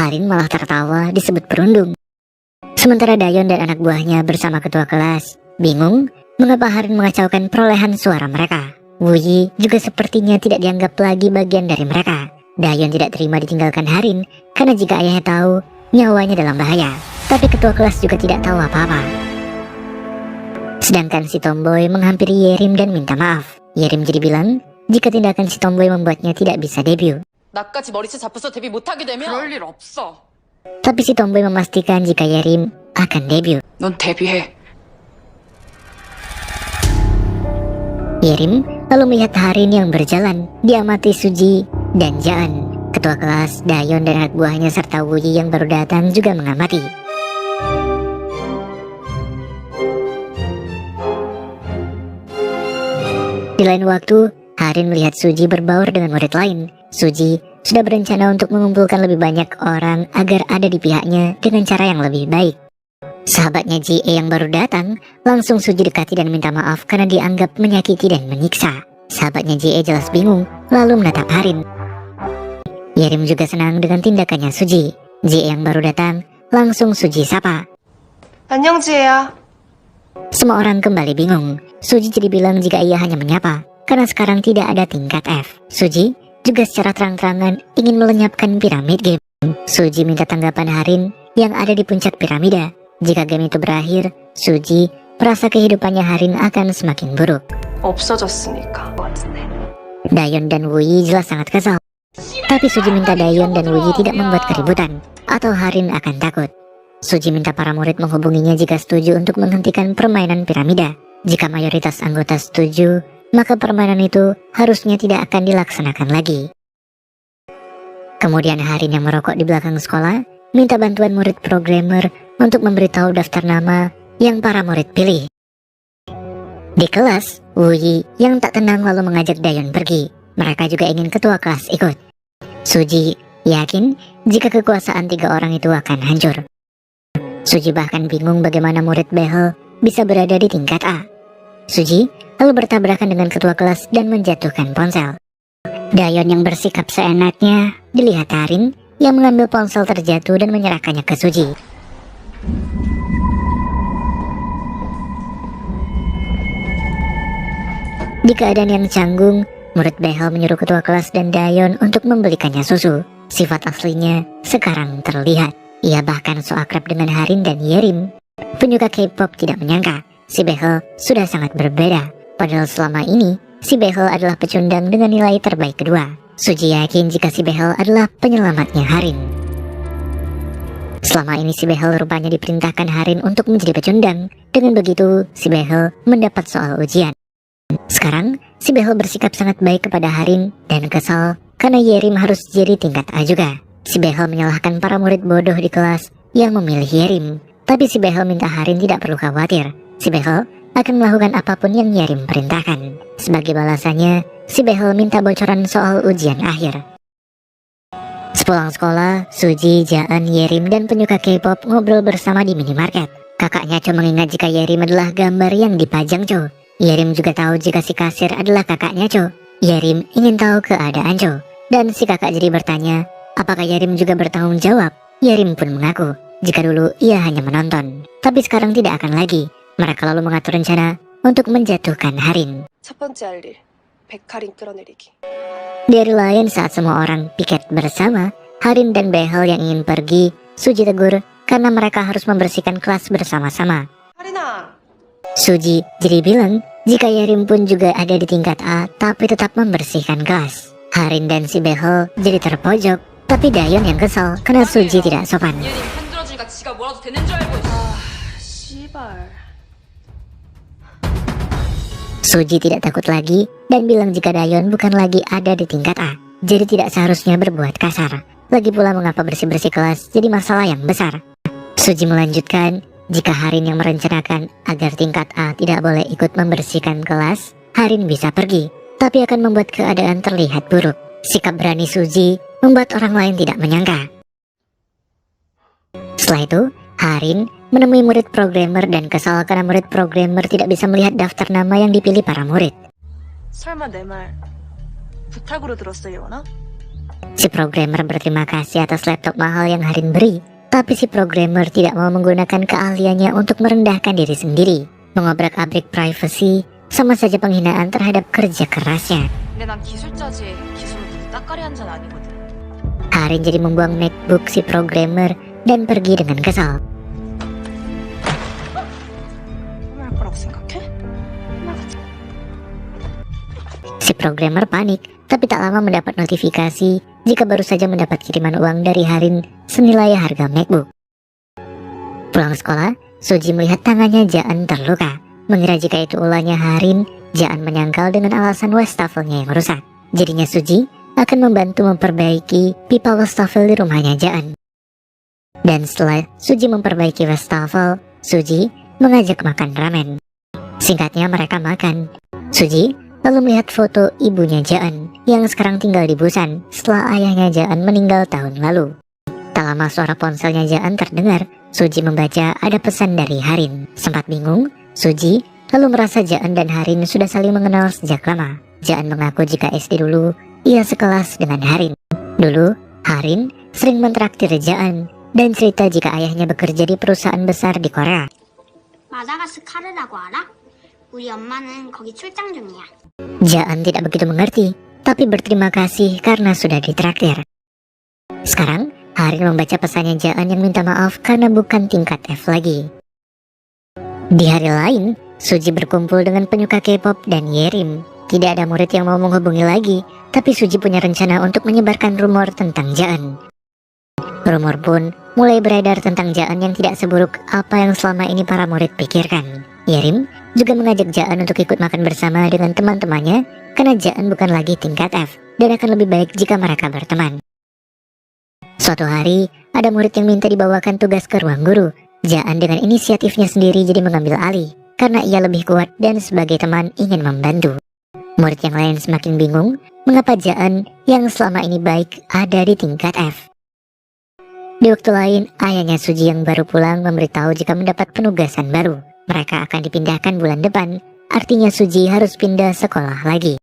Harin malah tertawa disebut perundung. Sementara Dayon dan anak buahnya bersama ketua kelas bingung mengapa Harin mengacaukan perolehan suara mereka. Wuyi juga sepertinya tidak dianggap lagi bagian dari mereka. Dayon tidak terima ditinggalkan Harin karena jika ayahnya tahu, nyawanya dalam bahaya. Tapi ketua kelas juga tidak tahu apa-apa. Sedangkan si tomboy menghampiri Yerim dan minta maaf. Yerim jadi bilang jika tindakan si tomboy membuatnya tidak bisa debut. 나까지 머리채 잡혀서 데뷔 못하게 되면 그럴 일 없어. Tapi si tomboy memastikan jika Yerim akan debut. 넌 데뷔해. Yerim lalu melihat Harin yang berjalan, diamati Suji dan Jaan. Ketua kelas, Dayon dan anak buahnya serta Wuyi yang baru datang juga mengamati. Di lain waktu, Harin melihat Suji berbaur dengan murid lain. Suji sudah berencana untuk mengumpulkan lebih banyak orang agar ada di pihaknya dengan cara yang lebih baik. Sahabatnya Ji yang baru datang langsung Suji dekati dan minta maaf karena dianggap menyakiti dan menyiksa. Sahabatnya Ji jelas bingung lalu menatap Harin. Yerim juga senang dengan tindakannya Suji. Ji yang baru datang langsung Suji sapa. 안녕 지혜야. Semua orang kembali bingung. Suji jadi bilang jika ia hanya menyapa karena sekarang tidak ada tingkat F. Suji juga secara terang-terangan ingin melenyapkan piramid game. Suji minta tanggapan Harin yang ada di puncak piramida. Jika game itu berakhir, Suji merasa kehidupannya Harin akan semakin buruk. 없어졌으니까. Dayon dan Wuyi jelas sangat kesal. Tapi Suji minta Dayon dan Wuyi tidak membuat keributan atau Harin akan takut. Suji minta para murid menghubunginya jika setuju untuk menghentikan permainan piramida. Jika mayoritas anggota setuju, maka permainan itu harusnya tidak akan dilaksanakan lagi. Kemudian Harin yang merokok di belakang sekolah minta bantuan murid programmer untuk memberitahu daftar nama yang para murid pilih. Di kelas, Wuyi yang tak tenang lalu mengajak Dayon pergi. Mereka juga ingin ketua kelas ikut. Suji yakin jika kekuasaan 3 orang itu akan hancur. Suji bahkan bingung bagaimana murid behel bisa berada di tingkat A. Suji lalu bertabrakan dengan ketua kelas dan menjatuhkan ponsel. Dayon yang bersikap seenaknya dilihat Harin yang mengambil ponsel terjatuh dan menyerahkannya ke Suji. Di keadaan yang canggung, murid behel menyuruh ketua kelas dan Dayon untuk membelikannya susu. Sifat aslinya sekarang terlihat. Ia bahkan so akrab dengan Harin dan Yerim. Penyuka K-pop tidak menyangka si behel sudah sangat berbeda. Padahal selama ini si behel adalah pecundang dengan nilai terbaik kedua. Suji yakin jika si behel adalah penyelamatnya Harin. Selama ini si behel rupanya diperintahkan Harin untuk menjadi pecundang. Dengan begitu si behel mendapat soal ujian. Sekarang si behel bersikap sangat baik kepada Harin dan kesal karena Yerim harus jadi tingkat A juga. Si behel menyalahkan para murid bodoh di kelas yang memilih Yerim. Tapi si behel minta Harin tidak perlu khawatir. Si behel akan melakukan apapun yang Yerim perintahkan. Sebagai balasannya, si behel minta bocoran soal ujian akhir. Sepulang sekolah, Suji, Jaan, Yerim, dan penyuka K-pop ngobrol bersama di minimarket. Kakaknya Cho mengingat jika Yerim adalah gambar yang dipajang Cho. Yerim juga tahu jika si kasir adalah kakaknya Cho. Yerim ingin tahu keadaan Cho. Dan si kakak jadi bertanya, apakah Yerim juga bertanggung jawab? Yerim pun mengaku jika dulu ia hanya menonton, tapi sekarang tidak akan lagi. Mereka lalu mengatur rencana untuk menjatuhkan Harin. 첫 번째 할 일, 백하린 끌어내리기. Di hari lain saat semua orang piket bersama, Harin dan behel yang ingin pergi, Suji tegur karena mereka harus membersihkan kelas bersama-sama. 하린아, Suji jadi bilang jika Yerim pun juga ada di tingkat A tapi tetap membersihkan kelas. Harin dan si behel jadi terpojok, tapi Dayon yang kesal karena Suji tidak sopan. 얘는 편들어주니까 지가 뭐라도 되는 줄 알고. 씨발. Suji tidak takut lagi dan bilang jika Dayon bukan lagi ada di tingkat A, jadi tidak seharusnya berbuat kasar. Lagi pula mengapa bersih-bersih kelas jadi masalah yang besar. Suji melanjutkan jika Harin yang merencanakan agar tingkat A tidak boleh ikut membersihkan kelas, Harin bisa pergi, tapi akan membuat keadaan terlihat buruk. Sikap berani Suji membuat orang lain tidak menyangka. Setelah itu, Harin menemui murid programmer dan kesal karena murid programmer tidak bisa melihat daftar nama yang dipilih para murid. 설마 내 말 부탁으로 들었어, 예원아? Si programmer berterima kasih atas laptop mahal yang Harin beri, tapi si programmer tidak mau menggunakan keahliannya untuk merendahkan diri sendiri. Mengobrak-abrik privasi sama saja penghinaan terhadap kerja kerasnya. 근데 난 기술자지 기술로 누구 따까리 한 잔 아니거든. Harin jadi membuang MacBook si programmer dan pergi dengan kesal. 할 거라고 생각해? Si programmer panik, tapi tak lama mendapat notifikasi jika baru saja mendapat kiriman uang dari Harin senilai harga MacBook. Pulang sekolah, Suji melihat tangannya Jaan terluka. Mengira jika itu ulahnya Harin, Jaan menyangkal dengan alasan wastafelnya yang rusak. Jadinya Suji akan membantu memperbaiki pipa wastafel di rumahnya Jaan. Dan setelah Suji memperbaiki wastafel, Suji mengajak makan ramen. Singkatnya mereka makan. Suji lalu melihat foto ibunya Jaan yang sekarang tinggal di Busan setelah ayahnya Jaan meninggal tahun lalu. Tak lama suara ponselnya Jaan terdengar. Suji membaca ada pesan dari Harin. Sempat bingung, Suji lalu merasa Jaan dan Harin sudah saling mengenal sejak lama. Jaan mengaku jika SD dulu ia sekelas dengan Harin. Dulu, Harin sering mentraktir Jaan dan cerita jika ayahnya bekerja di perusahaan besar di Korea. 마다가스카르라고 알아? 우리 엄마는 거기 출장 중이야. Jaan tidak begitu mengerti, tapi berterima kasih karena sudah ditraktir. Sekarang, Harin membaca pesannya Jaan yang minta maaf karena bukan tingkat F lagi. Di hari lain, Suji berkumpul dengan penyuka K-pop dan Yerim. Tidak ada murid yang mau menghubungi lagi, tapi Suji punya rencana untuk menyebarkan rumor tentang Jaan. Rumor pun mulai beredar tentang Jaan yang tidak seburuk apa yang selama ini para murid pikirkan. Yerim juga mengajak Jaan untuk ikut makan bersama dengan teman-temannya karena Jaan bukan lagi tingkat F dan akan lebih baik jika mereka berteman. Suatu hari, ada murid yang minta dibawakan tugas ke ruang guru. Jaan dengan inisiatifnya sendiri jadi mengambil alih karena ia lebih kuat dan sebagai teman ingin membantu. Murid yang lain semakin bingung mengapa Jaan yang selama ini baik ada di tingkat F. Di waktu lain, ayahnya Suji yang baru pulang memberitahu jika mendapat penugasan baru. Mereka akan dipindahkan bulan depan, artinya Suji harus pindah sekolah lagi.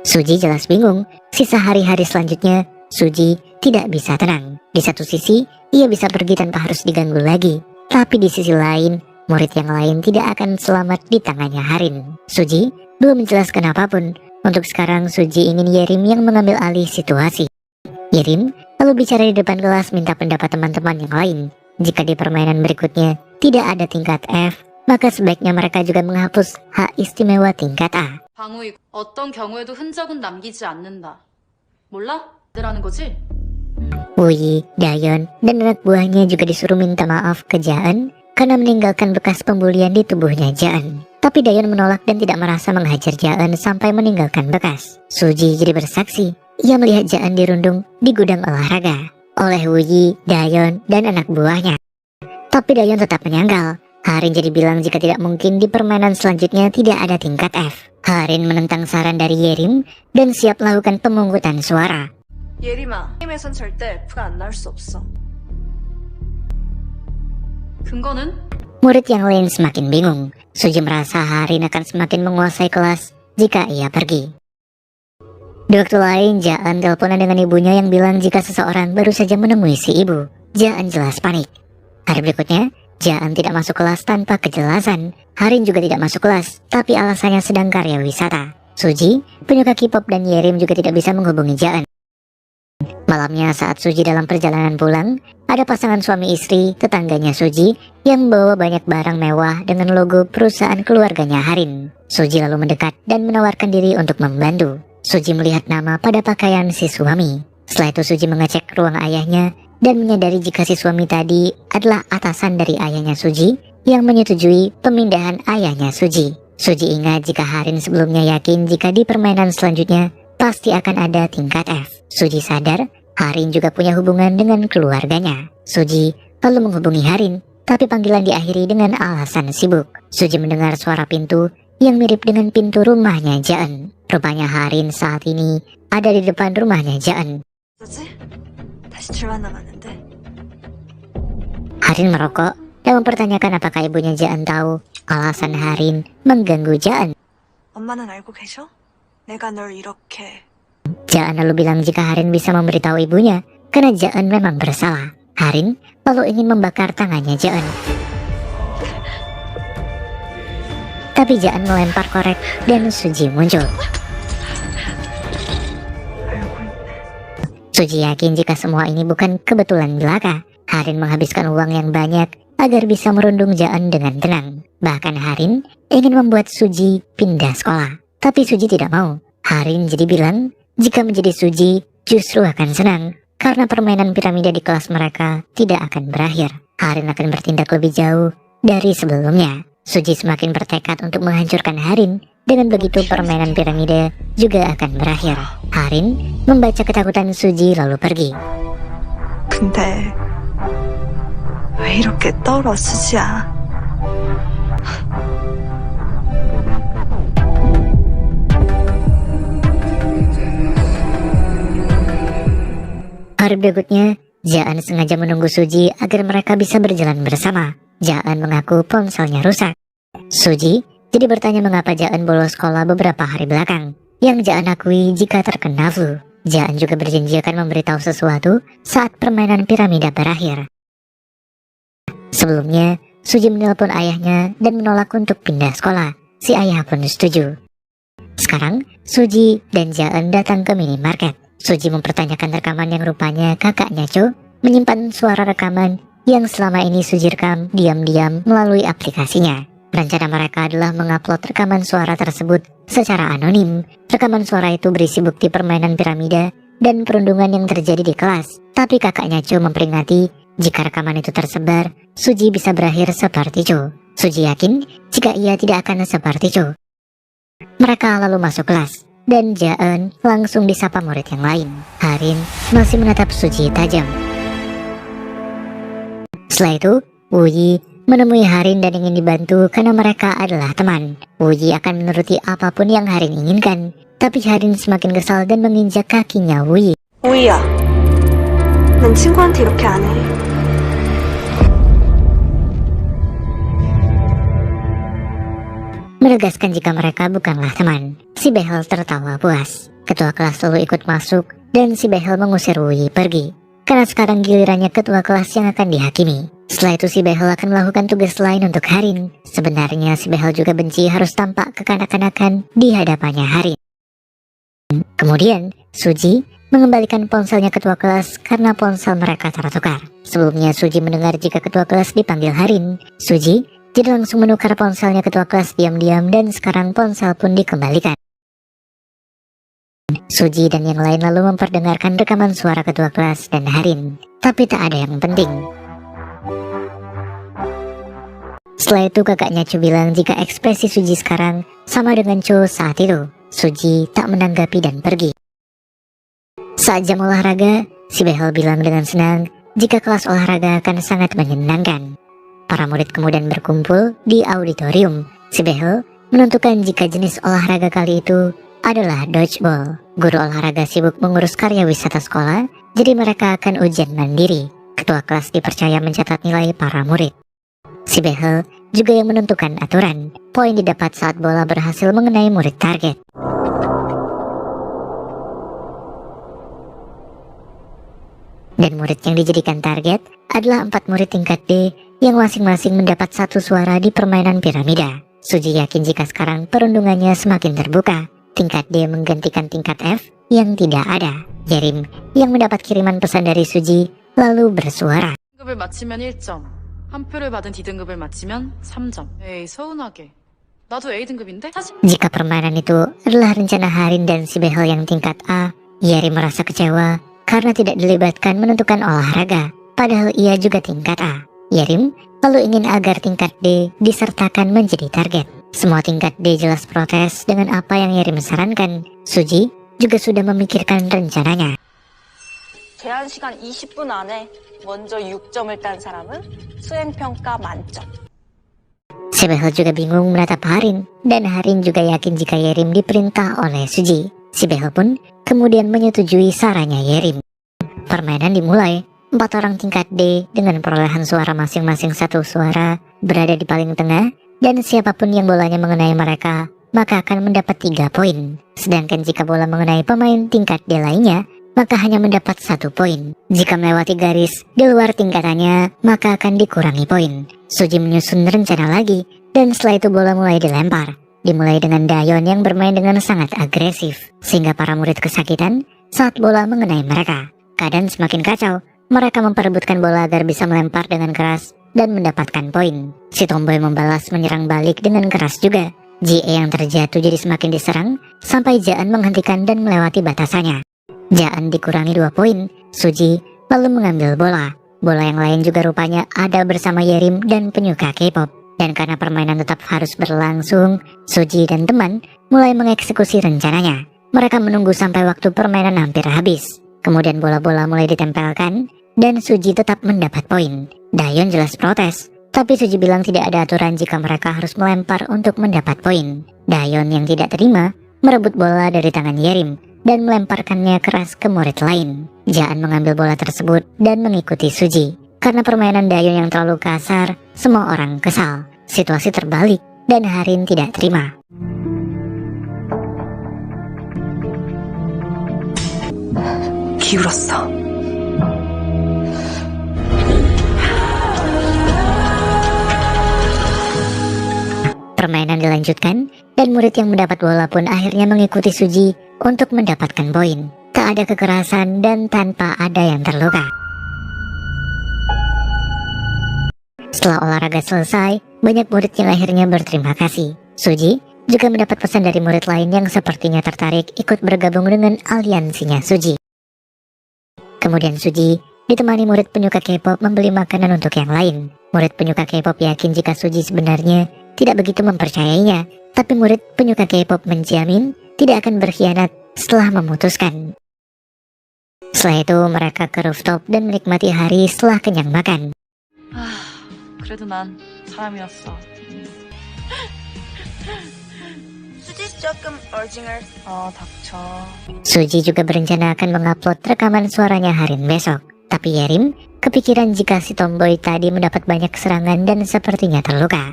Suji jelas bingung, sisa hari-hari selanjutnya, Suji tidak bisa tenang. Di satu sisi, ia bisa pergi tanpa harus diganggu lagi. Tapi di sisi lain, murid yang lain tidak akan selamat di tangannya Harin. Suji belum menjelaskan apapun. Untuk sekarang, Suji ingin Yerim yang mengambil alih situasi. Yerim lalu bicara di depan kelas minta pendapat teman-teman yang lain. Jika di permainan berikutnya tidak ada tingkat F, maka sebaiknya mereka juga menghapus hak istimewa tingkat A. 방우이 어떤 경우에도 흔적은 남기지 않는다. 몰라? 라는 거지? Wuyi, Dayon, dan anak buahnya juga disuruh minta maaf ke Jaan karena meninggalkan bekas pembulian di tubuhnya Jaan. Tapi Dayon menolak dan tidak merasa menghajar Jaan sampai meninggalkan bekas. Suji jadi bersaksi. Ia melihat Jaan dirundung di gudang olahraga oleh Wuyi, Dayon, dan anak buahnya. Tapi Dayon tetap menyangkal. Harin jadi bilang jika tidak mungkin di permainan selanjutnya tidak ada tingkat F. Harin menentang saran dari Yerim dan siap melakukan pemungutan suara. 예림아, 게임에선 절대 F가 안 나올 수 없어. 근거는? Murid yang lain semakin bingung. Suji merasa Harin akan semakin menguasai kelas jika ia pergi. Di waktu lain, Jaan teleponan dengan ibunya yang bilang jika seseorang baru saja menemui si ibu. Jaan jelas panik. Hari berikutnya, Jaan tidak masuk kelas tanpa kejelasan. Harin juga tidak masuk kelas, tapi alasannya sedang karya wisata. Suji, penyuka K-pop dan Yerim juga tidak bisa menghubungi Jaan. Malamnya saat Suji dalam perjalanan pulang, ada pasangan suami istri tetangganya Suji yang membawa banyak barang mewah dengan logo perusahaan keluarganya Harin. Suji lalu mendekat dan menawarkan diri untuk membantu. Suji melihat nama pada pakaian si suami. Setelah itu Suji mengecek ruang ayahnya dan menyadari jika si suami tadi adalah atasan dari ayahnya Suji yang menyetujui pemindahan ayahnya Suji. Suji ingat jika Harin sebelumnya yakin jika di permainan selanjutnya pasti akan ada tingkat F. Suji sadar Harin juga punya hubungan dengan keluarganya. Suji lalu menghubungi Harin, tapi panggilan diakhiri dengan alasan sibuk. Suji mendengar suara pintu yang mirip dengan pintu rumahnya Jaan. Rupanya Harin saat ini ada di depan rumahnya Jaan. 뭐지? 다시 출발 남았는데. Harin merokok dan mempertanyakan apakah ibunya Jaan tahu alasan Harin mengganggu Jaan. 엄마는 알고 계셔? 내가 널 이렇게 Jaan lalu bilang jika Harin bisa memberitahu ibunya karena Jaan memang bersalah. Harin lalu ingin membakar tangannya Jaan. Tapi Jaan melempar korek dan Suji muncul. Suji yakin jika semua ini bukan kebetulan belaka. Harin menghabiskan uang yang banyak agar bisa merundung Jaan dengan tenang. Bahkan Harin ingin membuat Suji pindah sekolah. Tapi Suji tidak mau. Harin jadi bilang jika menjadi Suji justru akan senang karena permainan piramida di kelas mereka tidak akan berakhir. Harin akan bertindak lebih jauh dari sebelumnya. Suji semakin bertekad untuk menghancurkan Harin. Dengan begitu permainan piramida juga akan berakhir. Harin membaca ketakutan Suji lalu pergi. 근데 왜 이렇게 떨어, 수지야? Hari berikutnya, Jaan sengaja menunggu Suji agar mereka bisa berjalan bersama. Jaan mengaku ponselnya rusak. Suji jadi bertanya mengapa Jaan bolos sekolah beberapa hari belakang. Yang Jaan akui jika terkena flu. Jaan juga berjanji akan memberitahu sesuatu saat permainan piramida berakhir. Sebelumnya, Suji menelpon ayahnya dan menolak untuk pindah sekolah. Si ayah pun setuju. Sekarang, Suji dan Jaan datang ke minimarket. Suji mempertanyakan rekaman yang rupanya kakaknya Cho menyimpan suara rekaman yang selama ini Suji rekam diam-diam melalui aplikasinya. Rencana mereka adalah mengupload rekaman suara tersebut secara anonim. Rekaman suara itu berisi bukti permainan piramida dan perundungan yang terjadi di kelas. Tapi kakaknya Cho memperingati jika rekaman itu tersebar, Suji bisa berakhir seperti Cho. Suji yakin jika ia tidak akan seperti Cho. Mereka lalu masuk kelas. Dan Jaan langsung disapa murid yang lain. Harin masih menatap Suji tajam. Setelah itu, Wuyi menemui Harin dan ingin dibantu karena mereka adalah teman. Wuyi akan menuruti apapun yang Harin inginkan. Tapi Harin semakin kesal dan menginjak kakinya Wuyi. 우이야, 난 친구한테 이렇게 안 해. Menegaskan jika mereka bukanlah teman. Si Behel tertawa puas. Ketua kelas lalu ikut masuk dan si Behel mengusir Wuyi pergi. Karena sekarang gilirannya ketua kelas yang akan dihakimi. Setelah itu si Behel akan melakukan tugas lain untuk Harin. Sebenarnya si Behel juga benci harus tampak kekanak-kanakan di hadapannya Harin. Kemudian Suji mengembalikan ponselnya ketua kelas karena ponsel mereka tertukar. Sebelumnya Suji mendengar jika ketua kelas dipanggil Harin. Suji jadi langsung menukar ponselnya ketua kelas diam-diam dan sekarang ponsel pun dikembalikan. Suji dan yang lain lalu memperdengarkan rekaman suara ketua kelas dan Harin. Tapi tak ada yang penting. Setelah itu kakaknya Cho bilang jika ekspresi Suji sekarang sama dengan Cho saat itu. Suji tak menanggapi dan pergi. Saat jam olahraga, si Behel bilang dengan senang jika kelas olahraga akan sangat menyenangkan. Para murid kemudian berkumpul di auditorium. Si Behel menentukan jika jenis olahraga kali itu adalah dodgeball. Guru olahraga sibuk mengurus karya wisata sekolah, jadi mereka akan ujian mandiri. Ketua kelas dipercaya mencatat nilai para murid. Si Behel juga yang menentukan aturan. Poin didapat saat bola berhasil mengenai murid target. Dan murid yang dijadikan target adalah 4 murid tingkat D yang masing-masing mendapat 1 suara di permainan piramida. Suji yakin jika sekarang perundungannya semakin terbuka. Tingkat D menggantikan tingkat F yang tidak ada. Yerim yang mendapat kiriman pesan dari Suji lalu bersuara. D등급을 맞히면 1점, 한 표를 받은 D등급을 맞히면 3점. 에이, 서운하게. 나도 A등급인데? 사실 Jika permainan itu adalah rencana Harin dan si Behel yang tingkat A, Yerim merasa kecewa karena tidak dilibatkan menentukan olahraga. Padahal ia juga tingkat A. Yerim lalu ingin agar tingkat D disertakan menjadi target. Semua tingkat D jelas protes dengan apa yang Yerim sarankan. Suji juga sudah memikirkan rencananya. 제한 시간 20분 안에 먼저 6점을 딴 사람은 수행평가 만점. Si Behel juga bingung menatap Harin, dan Harin juga yakin jika Yerim diperintah oleh Suji. Si Behel pun kemudian menyetujui sarannya Yerim. Permainan dimulai. 4 orang tingkat D dengan perolehan suara masing-masing 1 suara berada di paling tengah, dan siapapun yang bolanya mengenai mereka maka akan mendapat 3 poin. Sedangkan jika bola mengenai pemain tingkat D lainnya, maka hanya mendapat 1 poin. Jika melewati garis di luar tingkatannya, maka akan dikurangi poin. Suji menyusun rencana lagi, dan setelah itu bola mulai dilempar. Dimulai dengan Dayon yang bermain dengan sangat agresif, sehingga para murid kesakitan saat bola mengenai mereka. Keadaan semakin kacau, mereka memperebutkan bola agar bisa melempar dengan keras dan mendapatkan poin. Si Tomboy membalas menyerang balik dengan keras juga. JE yang terjatuh jadi semakin diserang, sampai Jaan menghentikan dan melewati batasannya. Jaan dikurangi 2 poin. Suji lalu mengambil bola. Bola yang lain juga rupanya ada bersama Yerim dan penyuka K-pop. Dan karena permainan tetap harus berlangsung, Suji dan teman mulai mengeksekusi rencananya. Mereka menunggu sampai waktu permainan hampir habis. Kemudian bola-bola mulai ditempelkan, dan Suji tetap mendapat poin. Dayon jelas protes, tapi Suji bilang tidak ada aturan jika mereka harus melempar untuk mendapat poin. Dayon yang tidak terima, merebut bola dari tangan Yerim, dan melemparkannya keras ke murid lain. Jaan mengambil bola tersebut dan mengikuti Suji. Karena permainan Dayon yang terlalu kasar, semua orang kesal. Situasi terbalik, dan Harin tidak terima. 기울었어. Permainan dilanjutkan, dan murid yang mendapat bola pun akhirnya mengikuti Suji untuk mendapatkan poin. Tak ada kekerasan dan tanpa ada yang terluka. Setelah olahraga selesai, banyak murid yang akhirnya berterima kasih. Suji juga mendapat pesan dari murid lain yang sepertinya tertarik ikut bergabung dengan aliansinya Suji. Kemudian Suji ditemani murid penyuka K-pop membeli makanan untuk yang lain. Murid penyuka K-pop yakin jika Suji sebenarnya tidak begitu mempercayainya, tapi murid penyuka K-pop menjamin tidak akan berkhianat setelah memutuskan. Setelah itu mereka ke rooftop dan menikmati hari setelah kenyang makan. 그래도 난 사람이었어. 수지 조금 얼징을. 닥쳐. Suji juga berencana akan mengupload rekaman suaranya Harin besok. Tapi Yerim kepikiran jika si Tomboy tadi mendapat banyak serangan dan sepertinya terluka.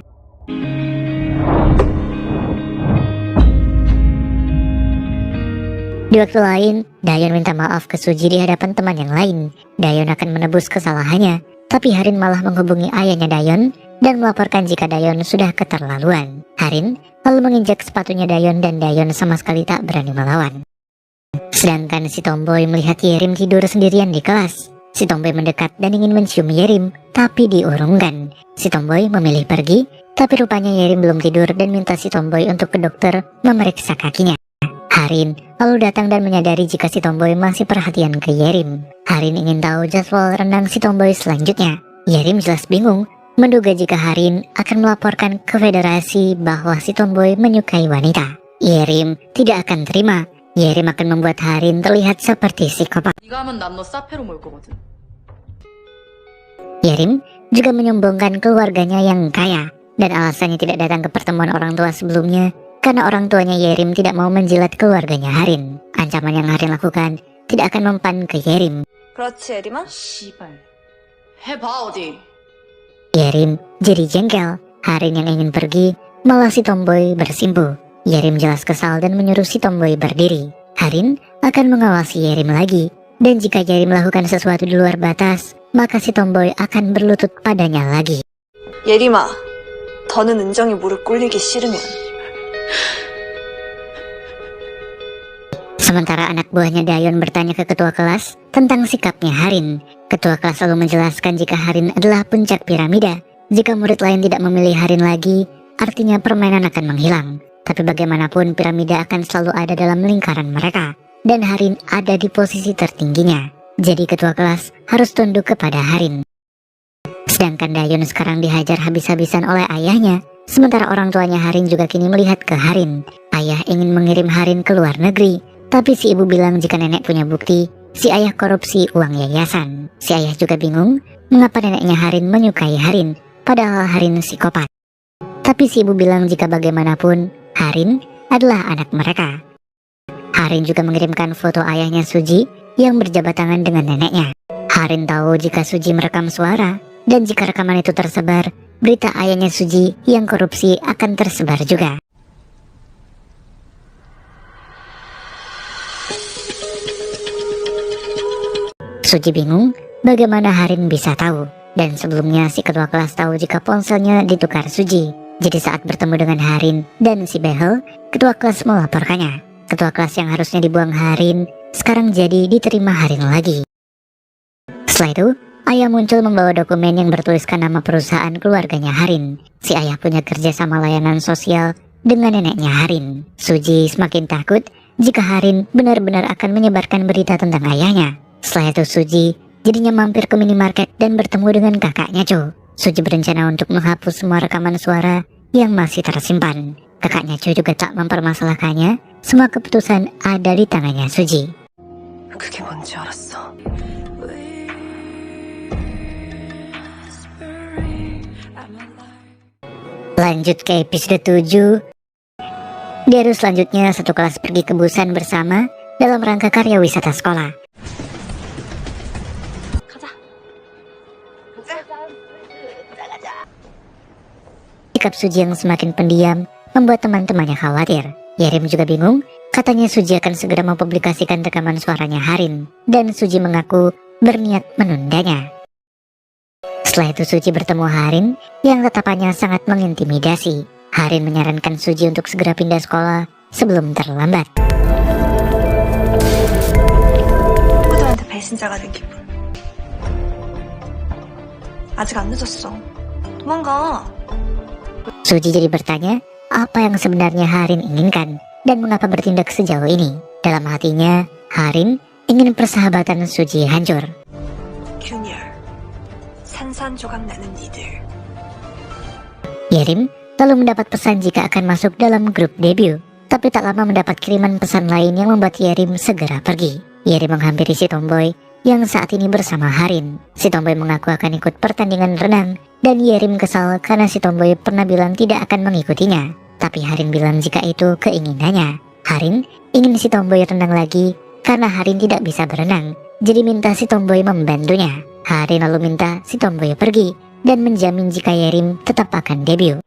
Di waktu lain, Dayon minta maaf ke Suji di hadapan teman yang lain. Dayon akan menebus kesalahannya, tapi Harin malah menghubungi ayahnya Dayon dan melaporkan jika Dayon sudah keterlaluan. Harin lalu menginjak sepatunya Dayon dan Dayon sama sekali tak berani melawan. Sedangkan si Tomboy melihat Yerim tidur sendirian di kelas. Si Tomboy mendekat dan ingin mencium Yerim, tapi diurungkan. Si Tomboy memilih pergi, tapi rupanya Yerim belum tidur dan minta si Tomboy untuk ke dokter memeriksa kakinya. Harin lalu datang dan menyadari jika si Tomboy masih perhatian ke Yerim. Harin ingin tahu jadwal renang si Tomboy selanjutnya. Yerim jelas bingung, menduga jika Harin akan melaporkan ke federasi bahwa si Tomboy menyukai wanita. Yerim tidak akan terima. Yerim akan membuat Harin terlihat seperti psikopat. 네가 하면 난 너 사페로 몰 거거든. Yerim juga menyombongkan keluarganya yang kaya, dan alasannya tidak datang ke pertemuan orang tua sebelumnya karena orang tuanya Yerim tidak mau menjilat keluarganya Harin. Ancaman yang Harin lakukan tidak akan mempan ke Yerim. 그렇지, 예림아? 씨발. 해봐 어디. Yerim jadi jengkel. Harin yang ingin pergi, malah si Tomboy bersimpu. Yerim jelas kesal dan menyuruh si Tomboy berdiri. Harin akan mengawasi Yerim lagi, dan jika Yerim melakukan sesuatu di luar batas, maka si Tomboy akan berlutut padanya lagi. 예림아, 더는 은정이 무릎 꿇리기 싫으면 Sementara anak buahnya Dayon bertanya ke ketua kelas tentang sikapnya Harin. Ketua kelas selalu menjelaskan jika Harin adalah puncak piramida. Jika murid lain tidak memilih Harin lagi, artinya permainan akan menghilang. Tapi bagaimanapun piramida akan selalu ada dalam lingkaran mereka, dan Harin ada di posisi tertingginya. Jadi ketua kelas harus tunduk kepada Harin. Sedangkan Dayon sekarang dihajar habis-habisan oleh ayahnya. Sementara orang tuanya Harin juga kini melihat ke Harin. Ayah ingin mengirim Harin ke luar negeri, tapi si ibu bilang jika nenek punya bukti, si ayah korupsi uang yayasan. Si ayah juga bingung mengapa neneknya Harin menyukai Harin, padahal Harin psikopat. Tapi si ibu bilang jika bagaimanapun, Harin adalah anak mereka. Harin juga mengirimkan foto ayahnya Suji yang berjabat tangan dengan neneknya. Harin tahu jika Suji merekam suara, dan jika rekaman itu tersebar, berita ayahnya Suji yang korupsi akan tersebar juga. Suji bingung bagaimana Harin bisa tahu. Dan sebelumnya si ketua kelas tahu jika ponselnya ditukar Suji. Jadi saat bertemu dengan Harin dan si Behel, ketua kelas melaporkannya. Ketua kelas yang harusnya dibuang Harin sekarang jadi diterima Harin lagi. Setelah itu, ayah muncul membawa dokumen yang bertuliskan nama perusahaan keluarganya Harin. Si ayah punya kerja sama layanan sosial dengan neneknya Harin. Suji semakin takut jika Harin benar-benar akan menyebarkan berita tentang ayahnya. Setelah itu Suji jadinya mampir ke minimarket dan bertemu dengan kakaknya Cho. Suji berencana untuk menghapus semua rekaman suara yang masih tersimpan. Kakaknya Cho juga tak mempermasalahkannya. Semua keputusan ada di tangannya Suji. 그게 뭔지 알았어. Lanjut ke episode 7. Di hari selanjutnya satu kelas pergi ke Busan bersama dalam rangka karya wisata sekolah. Sikap Suji yang semakin pendiam membuat teman-temannya khawatir. Yerim juga bingung, katanya Suji akan segera mempublikasikan rekaman suaranya Harin, dan Suji mengaku berniat menundanya. Setelah itu Suji bertemu Harin yang tatapannya sangat mengintimidasi. Harin menyarankan Suji untuk segera pindah sekolah sebelum terlambat. 친구들한테 배신자가 된 기분. 아직 안 늦었어. 도망가. Suji jadi bertanya apa yang sebenarnya Harin inginkan dan mengapa bertindak sejauh ini. Dalam hatinya, Harin ingin persahabatan Suji hancur. 균열. 산산조각 나는 니들. Yerim lalu mendapat pesan jika akan masuk dalam grup debut. Tapi tak lama mendapat kiriman pesan lain yang membuat Yerim segera pergi. Yerim menghampiri si tomboy yang saat ini bersama Harin. Si tomboy mengaku akan ikut pertandingan renang. Dan Yerim kesal karena si tomboy pernah bilang tidak akan mengikutinya. Tapi Harin bilang jika itu keinginannya. Harin ingin si tomboy renang lagi karena Harin tidak bisa berenang. Jadi minta si tomboy membantunya. Harin lalu minta si tomboy pergi dan menjamin jika Yerim tetap akan debut.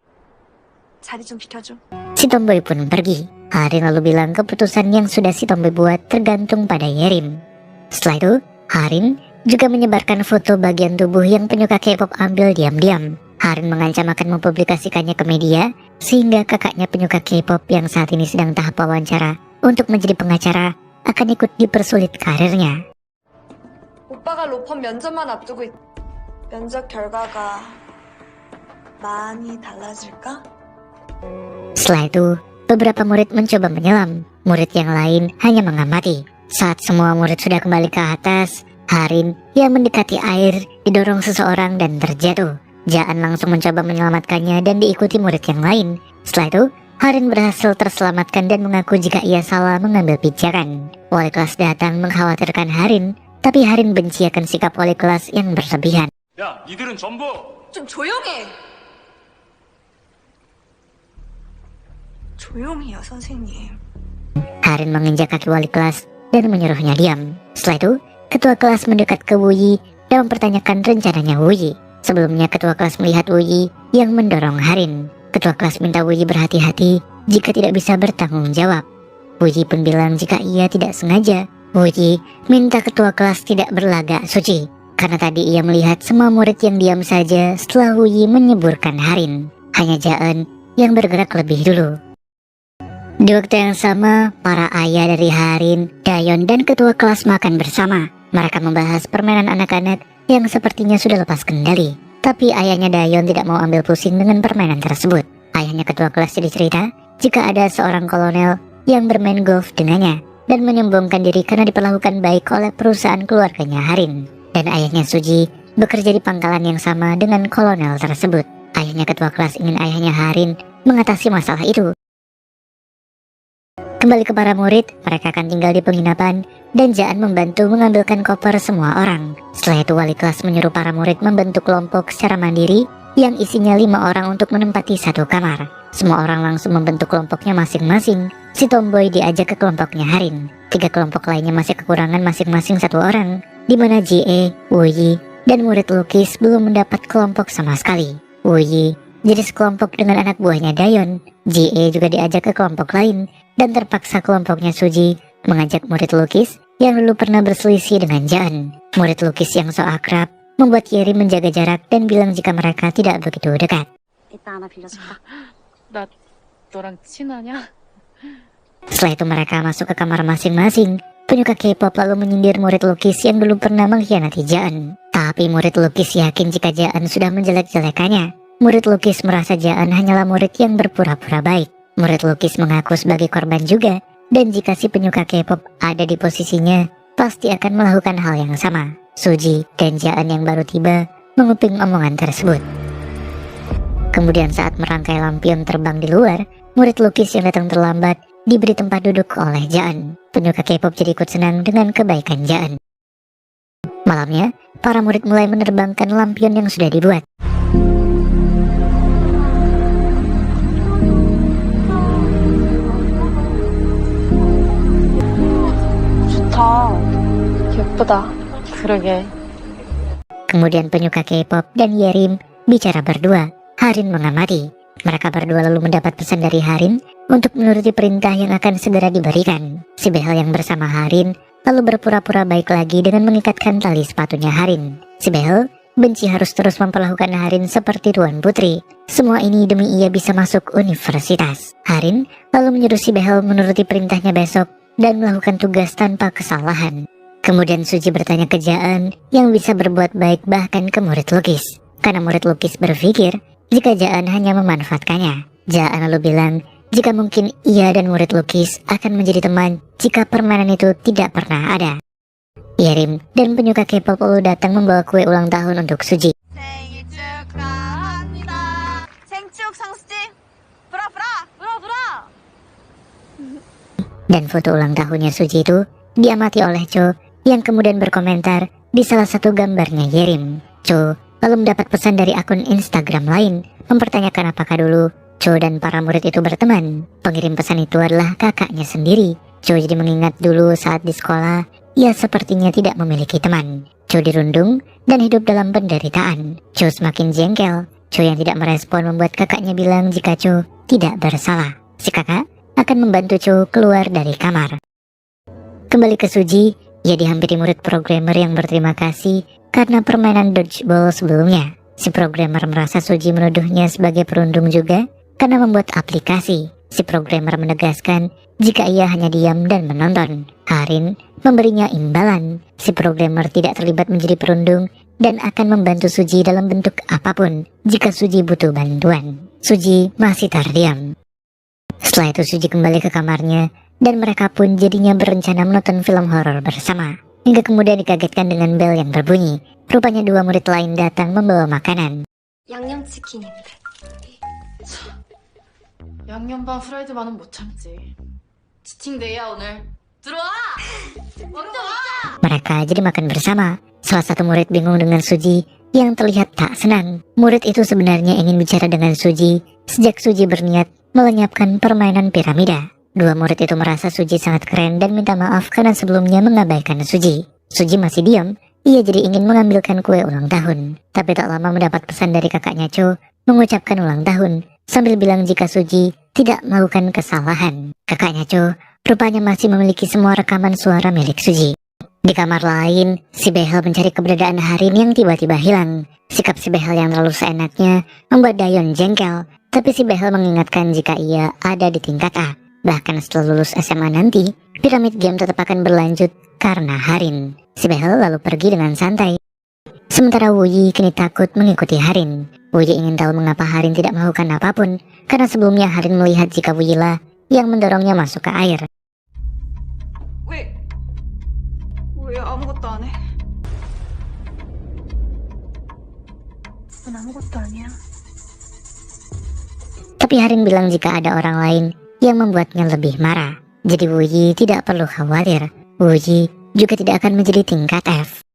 자리 좀 비켜줘. Si tomboy pun pergi. Harin lalu bilang keputusan yang sudah si tomboy buat tergantung pada Yerim. Setelah itu, Harin juga menyebarkan foto bagian tubuh yang penyuka K-pop ambil diam-diam. Harin mengancam akan mempublikasikannya ke media, sehingga kakaknya penyuka K-pop yang saat ini sedang tahap wawancara untuk menjadi pengacara akan ikut dipersulit karirnya. 오빠가 로펌 면접만 앞두고 면접 결과가 많이 달라질까? Setelah itu, beberapa murid mencoba menyelam. Murid yang lain hanya mengamati. Saat semua murid sudah kembali ke atas, Harin yang mendekati air didorong seseorang dan terjatuh. Jaan langsung mencoba menyelamatkannya dan diikuti murid yang lain. Setelah itu, Harin berhasil terselamatkan dan mengaku jika ia salah mengambil pijakan. Wali kelas datang mengkhawatirkan Harin, tapi Harin benci akan sikap wali kelas yang berlebihan. 야, 니들은 전부 좀 조용해. 조용히요, 선생님. Harin menginjak kaki wali kelas dan menyuruhnya diam. Setelah itu, ketua kelas mendekat ke Wuyi dan mempertanyakan rencananya Wuyi. Sebelumnya ketua kelas melihat Wuyi yang mendorong Harin. Ketua kelas minta Wuyi berhati-hati jika tidak bisa bertanggung jawab. Wuyi pun bilang jika ia tidak sengaja. Wuyi minta ketua kelas tidak berlagak suci, karena tadi ia melihat semua murid yang diam saja setelah Wuyi menyeburkan Harin. Hanya Jaen yang bergerak lebih dulu. Di waktu yang sama, para ayah dari Harin, Dayon, dan ketua kelas makan bersama. Mereka membahas permainan anak-anak yang sepertinya sudah lepas kendali. Tapi ayahnya Dayon tidak mau ambil pusing dengan permainan tersebut. Ayahnya ketua kelas jadi cerita jika ada seorang kolonel yang bermain golf dengannya dan menyombongkan diri karena diperlakukan baik oleh perusahaan keluarganya Harin. Dan ayahnya Suji bekerja di pangkalan yang sama dengan kolonel tersebut. Ayahnya ketua kelas ingin ayahnya Harin mengatasi masalah itu. Kembali ke para murid, mereka akan tinggal di penginapan dan Jaan membantu mengambilkan koper semua orang. Setelah itu wali kelas menyuruh para murid membentuk kelompok secara mandiri yang isinya 5 orang untuk menempati satu kamar. Semua orang langsung membentuk kelompoknya masing-masing. Si tomboy diajak ke kelompoknya Harin. 3 kelompok lainnya masih kekurangan masing-masing 1 orang, di mana Jie, Wuyi, dan murid lukis belum mendapat kelompok sama sekali. Wuyi jadi sekelompok dengan anak buahnya Dayon. Jie juga diajak ke kelompok lain, dan terpaksa kelompoknya Suji mengajak murid lukis yang dulu pernah berselisih dengan Jaan. Murid lukis yang so akrab membuat Yerim menjaga jarak dan bilang jika mereka tidak begitu dekat. 이따 하나 빌려줄까? 나 너랑 친하냐? Setelah itu mereka masuk ke kamar masing-masing. Penyuka K-pop lalu menyindir murid lukis yang dulu pernah mengkhianati Jaan. Tapi murid lukis yakin jika Jaan sudah menjelek-jelekannya. Murid lukis merasa Jaan hanyalah murid yang berpura-pura baik. Murid lukis mengaku sebagai korban juga. Dan jika si penyuka K-pop ada di posisinya, pasti akan melakukan hal yang sama. Suji dan Jaan yang baru tiba menguping omongan tersebut. Kemudian saat merangkai lampion terbang di luar, murid lukis yang datang terlambat diberi tempat duduk oleh Jaan. Penyuka K-pop jadi ikut senang dengan kebaikan Jaan. Malamnya, para murid mulai menerbangkan lampion yang sudah dibuat. 좋다. 예쁘다. 그러게. Kemudian penyuka K-pop dan Yerim bicara berdua. Harin mengamati. Mereka berdua lalu mendapat pesan dari Harin untuk menuruti perintah yang akan segera diberikan. Si behel yang bersama Harin lalu berpura-pura baik lagi dengan mengikatkan tali sepatunya Harin. Si behel benci harus terus memperlakukan Harin seperti tuan putri. Semua ini demi ia bisa masuk universitas. Harin lalu menyuruh si behel menuruti perintahnya besok dan melakukan tugas tanpa kesalahan. Kemudian Suji bertanya ke Jaan yang bisa berbuat baik bahkan ke murid lukis. Karena murid lukis berpikir jika Jaan hanya memanfaatkannya. Jaan lalu bilang jika mungkin ia dan murid lukis akan menjadi teman jika permainan itu tidak pernah ada. Yerim dan penyuka K-pop lalu datang membawa kue ulang tahun untuk Suji. 생일 축하합니다. 생축 상수지. 브라. Dan foto ulang tahunnya Suji itu diamati oleh Cho yang kemudian berkomentar di salah satu gambarnya Yerim. Cho lalu mendapat pesan dari akun Instagram lain mempertanyakan apakah dulu Cho dan para murid itu berteman. Pengirim pesan itu adalah kakaknya sendiri. Cho jadi mengingat dulu saat di sekolah ia sepertinya tidak memiliki teman. Cho dirundung dan hidup dalam penderitaan. Cho semakin jengkel. Cho yang tidak merespon membuat kakaknya bilang jika Cho tidak bersalah. Si kakak akan membantu Cho keluar dari kamar. Kembali ke Suji, ia dihampiri murid programmer yang berterima kasih karena permainan dodgeball sebelumnya. Si programmer merasa Suji menuduhnya sebagai perundung juga karena membuat aplikasi. Si programmer menegaskan jika ia hanya diam dan menonton. Harin memberinya imbalan. Si programmer tidak terlibat menjadi perundung dan akan membantu Suji dalam bentuk apapun jika Suji butuh bantuan. Suji masih terdiam. Setelah itu Suji kembali ke kamarnya dan mereka pun jadinya berencana menonton film horor bersama. Hingga kemudian dikagetkan dengan bel yang berbunyi. Rupanya dua murid lain datang membawa makanan. 양념치킨인데. 양념반 프라이드만은 못 참지. 치팅데이야 오늘. 들어와! 먼저 와! Mereka jadi makan bersama. Salah satu murid bingung dengan Suji yang terlihat tak senang. Murid itu sebenarnya ingin bicara dengan Suji sejak Suji berniat melenyapkan permainan piramida. Dua murid itu merasa Suji sangat keren dan minta maaf karena sebelumnya mengabaikan Suji. Suji masih diam. Ia jadi ingin mengambilkan kue ulang tahun. Tapi tak lama mendapat pesan dari kakaknya Cho mengucapkan ulang tahun sambil bilang jika Suji tidak melakukan kesalahan. Kakaknya Cho rupanya masih memiliki semua rekaman suara milik Suji. Di kamar lain, si behel mencari keberadaan Harin yang tiba-tiba hilang. Sikap si behel yang terlalu seenaknya membuat Dayon jengkel. Tapi si behel mengingatkan jika ia ada di tingkat A. Bahkan setelah lulus SMA nanti, piramid game tetap akan berlanjut karena Harin. Si behel lalu pergi dengan santai. Sementara Wuyi kini takut mengikuti Harin. Wuyi ingin tahu mengapa Harin tidak melakukan apapun, karena sebelumnya Harin melihat jika Wuyi lah yang mendorongnya masuk ke air. 왜 아무것도 안 해? 난 아무것도 아니야. Tapi Harin bilang jika ada orang lain yang membuatnya lebih marah. Jadi Wuyi tidak perlu khawatir. Wuyi juga tidak akan menjadi tingkat F.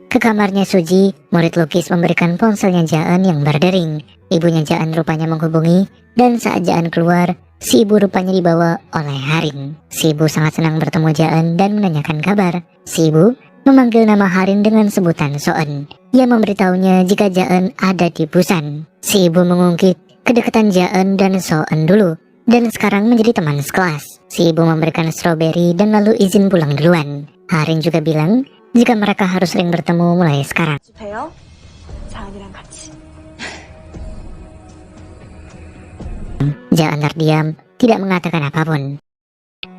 Ke kamarnya Suji, murid lukis memberikan ponselnya Jaan yang berdering. Ibunya Jaan rupanya menghubungi, dan saat Jaan keluar, si ibu rupanya dibawa oleh Harin. Si ibu sangat senang bertemu Jaan dan menanyakan kabar. Si ibu memanggil nama Harin dengan sebutan Soen. Ia memberitahunya jika Jaan ada di Busan. Si ibu mengungkit kedekatan Jaan dan Soen dulu, dan sekarang menjadi teman sekelas. Si ibu memberikan stroberi dan lalu izin pulang duluan. Harin juga bilang jika mereka harus sering bertemu mulai sekarang. 봬요. 자은이랑 같이. Jaan terdiam, tidak mengatakan apapun.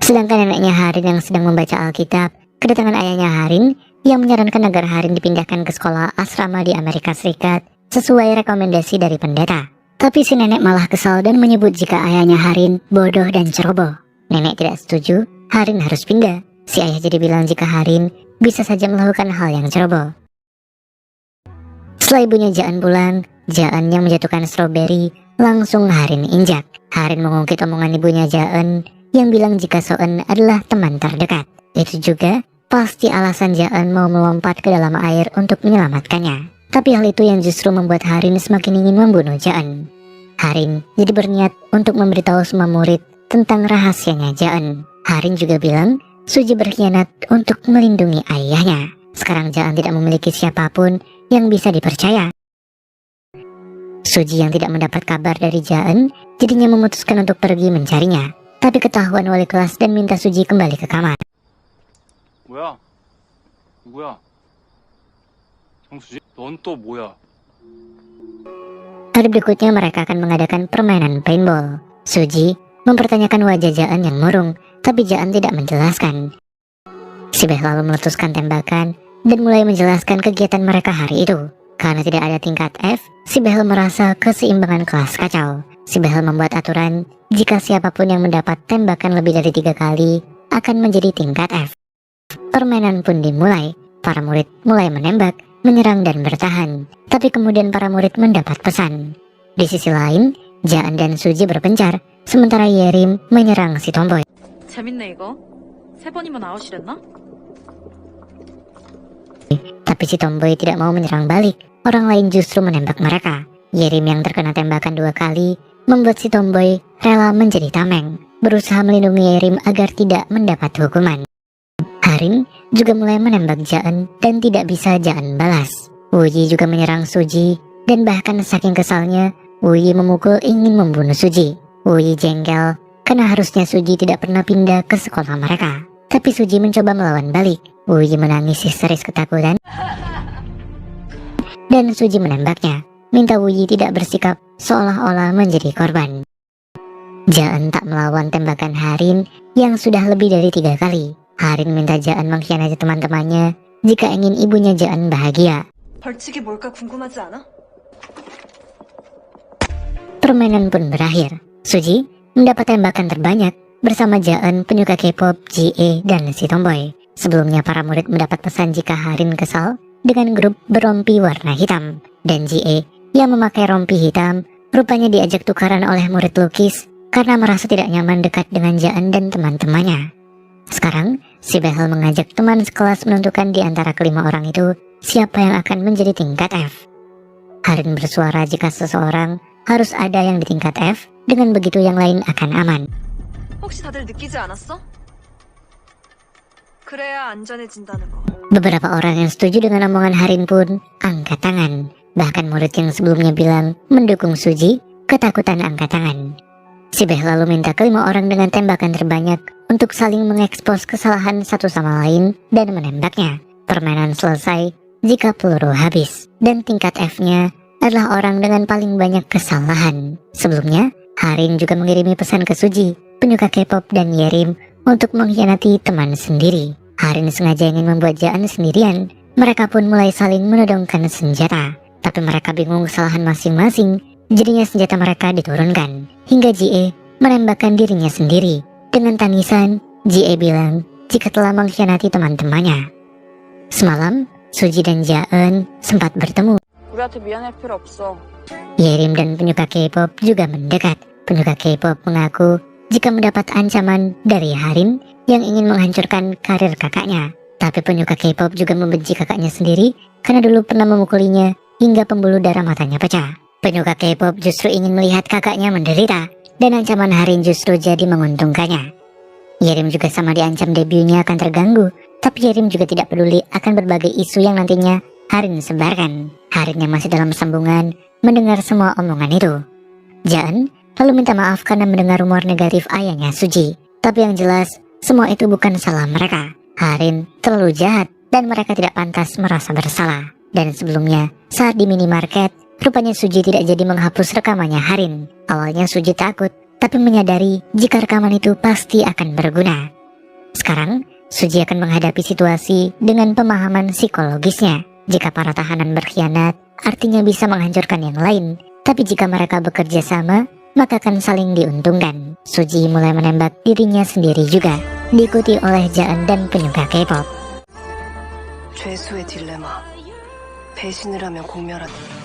Sedangkan neneknya Harin yang sedang membaca Alkitab, kedatangan ayahnya Harin yang menyarankan agar Harin dipindahkan ke sekolah asrama di Amerika Serikat sesuai rekomendasi dari pendeta. Tapi si nenek malah kesal dan menyebut jika ayahnya Harin bodoh dan ceroboh. Nenek tidak setuju, Harin harus pindah. Si ayah jadi bilang jika Harin bisa saja melakukan hal yang ceroboh. Setelah ibunya Jaan pulang, Jaan yang menjatuhkan stroberi langsung Harin injak. Harin mengungkit omongan ibunya Jaan yang bilang jika Soen adalah teman terdekat. Itu juga pasti alasan Jaan mau melompat ke dalam air untuk menyelamatkannya. Tapi hal itu yang justru membuat Harin semakin ingin membunuh Jaan. Harin jadi berniat untuk memberitahu semua murid tentang rahasianya Jaan. Harin juga bilang Suji berkhianat untuk melindungi ayahnya. Sekarang Jaan tidak memiliki siapapun yang bisa dipercaya. Suji yang tidak mendapat kabar dari Jaan jadinya memutuskan untuk pergi mencarinya. Tapi ketahuan wali kelas dan minta Suji kembali ke kamar. 뭐야? 누구야? 정수지? 넌 또 뭐야? Hari berikutnya mereka akan mengadakan permainan paintball. Suji mempertanyakan wajah Jaan yang murung, tapi Jaan tidak menjelaskan. Sibeh lalu meletuskan tembakan dan mulai menjelaskan kegiatan mereka hari itu. Karena tidak ada tingkat F, Sibeh merasa keseimbangan kelas kacau. Sibeh membuat aturan jika siapapun yang mendapat tembakan lebih dari 3 kali akan menjadi tingkat F. Permainan pun dimulai. Para murid mulai menembak, menyerang dan bertahan. Tapi kemudian para murid mendapat pesan. Di sisi lain, Jaan dan Suji berpencar, sementara Yerim menyerang si tomboy. 재밌네 이거. 3번이면 아웃이랬나? Tapi si tomboy tidak mau menyerang balik. Orang lain justru menembak mereka. Yerim yang terkena tembakan 2 kali membuat si tomboy rela menjadi tameng, berusaha melindungi Yerim agar tidak mendapat hukuman. Harin juga mulai menembak Jaan dan tidak bisa Jaan balas. Wuyi juga menyerang Suji dan bahkan saking kesalnya Wuyi memukul ingin membunuh Suji. Wuyi jengkel karena harusnya Suji tidak pernah pindah ke sekolah mereka. Tapi Suji mencoba melawan balik. Wuyi menangis histeris ketakutan dan Suji menembaknya, minta Wuyi tidak bersikap seolah-olah menjadi korban. Jaan tak melawan tembakan Harin yang sudah lebih dari 3 kali. Harin minta Jaan mengkhianati teman-temannya jika ingin ibunya Jaan bahagia. 벌칙이 뭘까 궁금하지 않아? Permainan pun berakhir. Suji mendapat tembakan terbanyak bersama Jaan, penyuka K-pop, JE, dan si tomboy. Sebelumnya para murid mendapat pesan jika Harin kesal dengan grup berompi warna hitam. Dan JE yang memakai rompi hitam rupanya diajak tukaran oleh murid lukis karena merasa tidak nyaman dekat dengan Jaan dan teman-temannya. Sekarang, si Behel mengajak teman sekelas menentukan di antara kelima orang itu siapa yang akan menjadi tingkat F. Harin bersuara jika seseorang harus ada yang di tingkat F, dengan begitu yang lain akan aman. 혹시 다들 느끼지 않았어? 그래야 안전해진다는 거. Beberapa orang yang setuju dengan omongan Harin pun angkat tangan. Bahkan murid yang sebelumnya bilang mendukung Suji, ketakutan angkat tangan. Si Beh lalu minta kelima orang dengan tembakan terbanyak untuk saling mengekspos kesalahan satu sama lain dan menembaknya. Permainan selesai jika peluru habis, dan tingkat F-nya adalah orang dengan paling banyak kesalahan. Sebelumnya, Harin juga mengirimi pesan ke Suji, penyuka K-pop, dan Yerim untuk mengkhianati teman sendiri. Harin sengaja ingin membuat Jaan sendirian. Mereka pun mulai saling menodongkan senjata. Tapi mereka bingung kesalahan masing-masing, jadinya senjata mereka diturunkan. Hingga JE menembakkan dirinya sendiri. Dengan tangisan, JE bilang jika telah mengkhianati teman-temannya. Semalam, Suji dan Jaan sempat bertemu. 우리한테 미안할 필요 없어. Yerim dan penyuka K-pop juga mendekat. Penyuka K-pop mengaku jika mendapat ancaman dari Harin yang ingin menghancurkan karir kakaknya. Tapi penyuka K-pop juga membenci kakaknya sendiri karena dulu pernah memukulinya hingga pembuluh darah matanya pecah. Penyuka K-pop justru ingin melihat kakaknya menderita, dan ancaman Harin justru jadi menguntungkannya. Yerim juga sama diancam debutnya akan terganggu, tapi Yerim juga tidak peduli akan berbagai isu yang nantinya Harin sebarkan. Harin yang masih dalam sambungan mendengar semua omongan itu. Jaan lalu minta maaf karena mendengar rumor negatif ayahnya Suji. Tapi yang jelas, semua itu bukan salah mereka. Harin terlalu jahat dan mereka tidak pantas merasa bersalah. Dan sebelumnya, saat di minimarket, rupanya Suji tidak jadi menghapus rekamannya Harin. Awalnya Suji takut, tapi menyadari jika rekaman itu pasti akan berguna. Sekarang, Suji akan menghadapi situasi dengan pemahaman psikologisnya. Jika para tahanan berkhianat, artinya bisa menghancurkan yang lain. Tapi jika mereka bekerja sama, maka akan saling diuntungkan. Suji mulai menembak dirinya sendiri juga, diikuti oleh Jaan dan penyuka K-pop. 죄수의 딜레마. 배신을 하면 공멸한다.